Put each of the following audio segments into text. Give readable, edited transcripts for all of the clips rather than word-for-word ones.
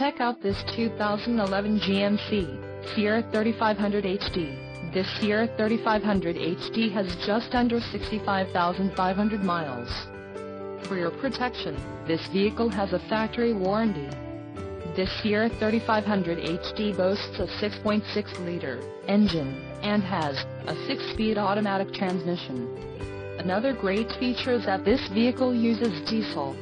Check out this 2011 GMC Sierra 3500 HD. This Sierra 3500 HD has just under 65,500 miles. For your protection, this vehicle has a factory warranty. This Sierra 3500 HD boasts a 6.6-liter engine and has a 6-speed automatic transmission. Another great feature is that this vehicle uses diesel.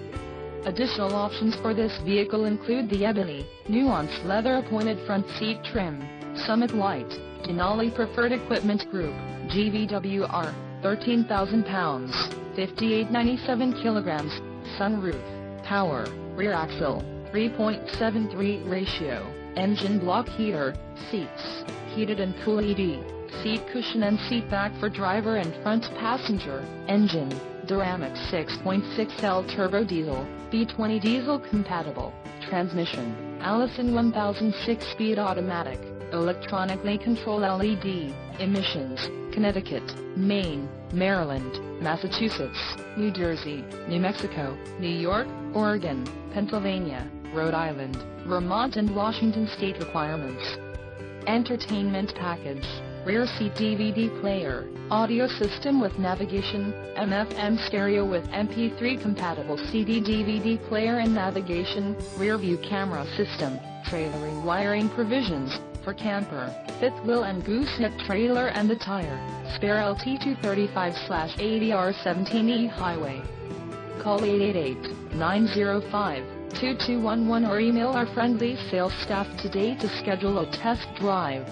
Additional options for this vehicle include the ebony, nuanced leather-appointed front seat trim, Summit Light, Denali Preferred Equipment Group, GVWR, 13,000 pounds, 5897 kilograms, sunroof, power, rear axle, 3.73 ratio, engine block heater, seats, heated and cooled, seat cushion and seat back for driver and front passenger, engine, Duramax 6.6L turbo diesel, V20 diesel compatible, transmission, Allison 1000 6-speed automatic, electronically controlled LED, emissions, Connecticut, Maine, Maryland, Massachusetts, New Jersey, New Mexico, New York, Oregon, Pennsylvania, Rhode Island, Vermont and Washington state requirements. Entertainment package, rear seat DVD player, audio system with navigation, AM/FM stereo with MP3 compatible CD DVD player and navigation, rear view camera system, trailering wiring provisions, for camper, fifth wheel and gooseneck trailer and the tire, spare LT 235/ADR17E highway. Call 888-905-2211 or email our friendly sales staff today to schedule a test drive.